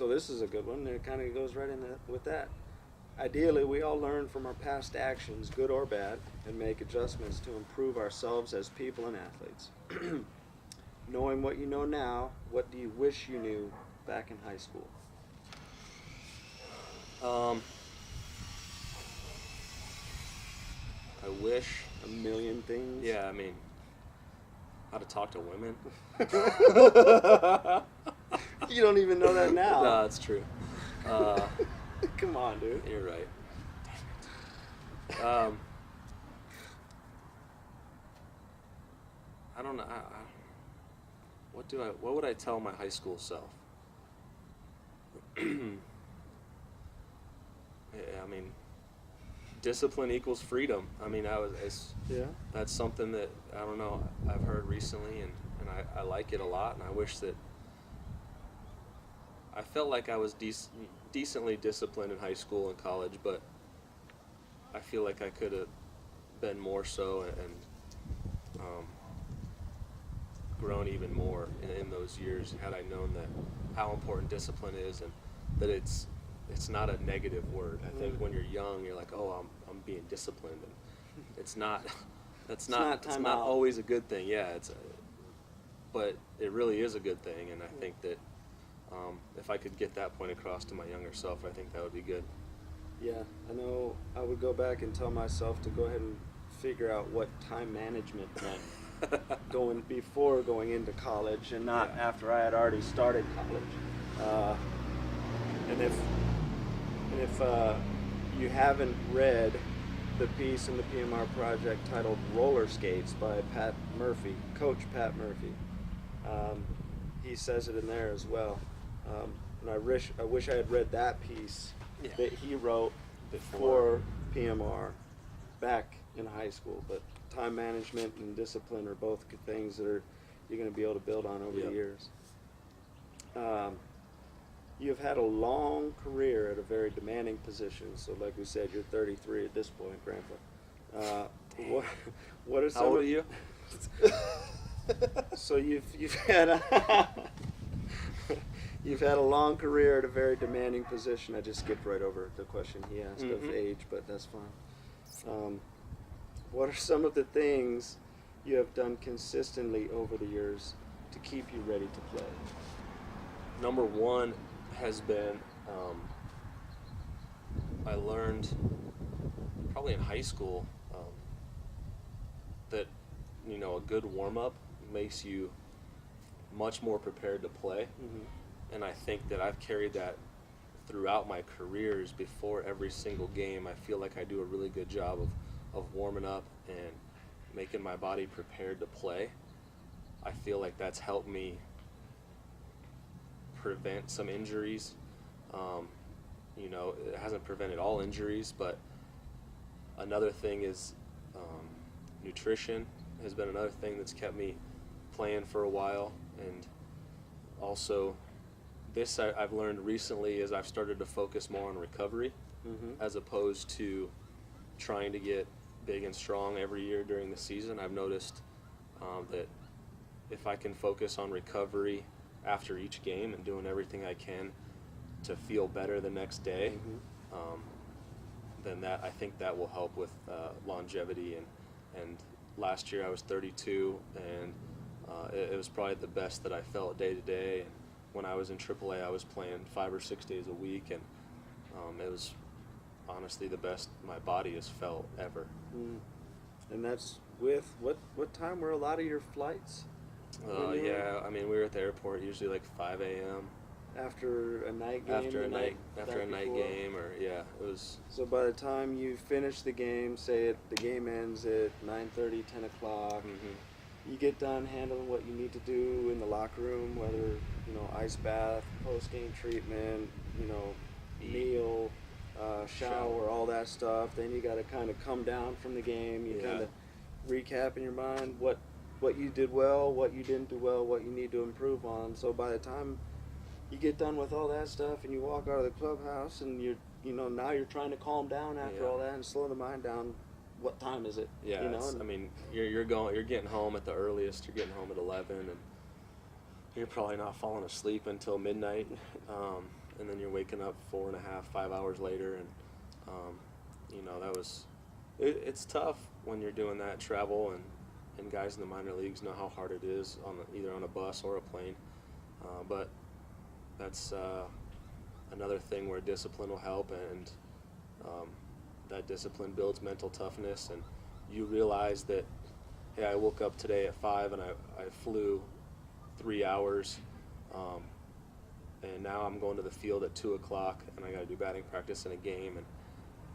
So this is a good one. It kind of goes right in with that. Ideally, we all learn from our past actions, good or bad, and make adjustments to improve ourselves as people and athletes. Knowing what you know now, what do you wish you knew back in high school? I wish. A million things. Yeah, I mean, how to talk to women. You don't even know that now. No, that's true. Come on, dude. You're right. I don't know. What would I tell my high school self? Yeah, I mean, discipline equals freedom. I mean, that's something that, I don't know, I've heard recently, and I like it a lot, and I wish that I felt like I was decently disciplined in high school and college, but I feel like I could have been more so and grown even more in those years had I known that how important discipline is, and that it's not a negative word. I think when you're young, you're like, oh, I'm being disciplined, and it's not. It's not always a good thing. Yeah, but it really is a good thing, and I think that if I could get that point across to my younger self, I think that would be good. Yeah, I know. I would go back and tell myself to go ahead and figure out what time management meant before going into college, and not after I had already started college. And if you haven't read the piece in the PMR project titled "Roller Skates" by Pat Murphy, Coach Pat Murphy, he says it in there as well. And I wish I had read that piece that he wrote before PMR back in high school. But time management and discipline are both good things that you're going to be able to build on over the years. You've had a long career at a very demanding position. So like we said, you're 33 at this point, Grandpa. What are some How old are you? So you've had you've had a long career at a very demanding position. I just skipped right over the question he asked of age, but that's fine. What are some of the things you have done consistently over the years to keep you ready to play? Number one has been, I learned probably in high school that, a good warm-up makes you much more prepared to play. And I think that I've carried that throughout my careers. Before every single game, I feel like I do a really good job of warming up and making my body prepared to play. I feel like that's helped me prevent some injuries. It hasn't prevented all injuries, but another thing is nutrition has been another thing that's kept me playing for a while. And also this I've learned recently is I've started to focus more on recovery as opposed to trying to get big and strong every year during the season. I've noticed that if I can focus on recovery after each game and doing everything I can to feel better the next day, then I think that will help with longevity. And last year I was 32, and it was probably the best that I felt day to day. And when I was in AAA, I was playing 5 or 6 days a week, and it was honestly the best my body has felt ever. And that's with what time were a lot of your flights? Yeah, I mean, we were at the airport usually like 5 a.m. After a night game? After a night game, or it was. So by the time you finish the game, the game ends at 9:30, 10 o'clock, you get done handling what you need to do in the locker room, whether, ice bath, post-game treatment, meal, shower, all that stuff. Then you got to kind of come down from the game. You kind of recap in your mind what you did well, what you didn't do well, what you need to improve on. So by the time you get done with all that stuff and you walk out of the clubhouse and now you're trying to calm down after all that and slow the mind down. What time is it? Yeah, I mean, you're getting home at the earliest. You're getting home at 11, and you're probably not falling asleep until midnight. and then you're waking up 4.5, 5 hours later, and that was it's tough when you're doing that travel, and guys in the minor leagues know how hard it is either on a bus or a plane, but that's another thing where discipline will help, and that discipline builds mental toughness, and you realize that, hey, I woke up today at 5 and I flew 3 hours, and now I'm going to the field at 2 o'clock and I got to do batting practice in a game. And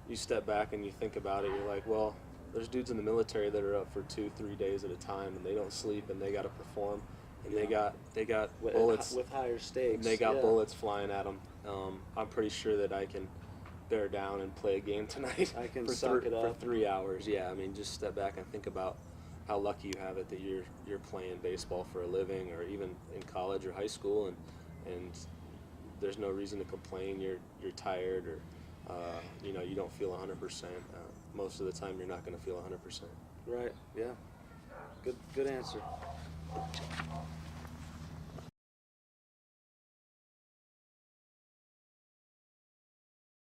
you step back and you think about it, you're like, well, there's dudes in the military that are up for 2-3 days at a time, and they don't sleep, and they got to perform, and they got bullets with higher stakes. And they got bullets flying at them. I'm pretty sure that I can bear down and play a game tonight. I can for suck it up. for 3 hours. Yeah, I mean, just step back and think about how lucky you have it that you're playing baseball for a living, or even in college or high school, and there's no reason to complain. You're tired, or you don't feel 100%. Most of the time, you're not going to feel 100%. Right. Yeah. Good answer.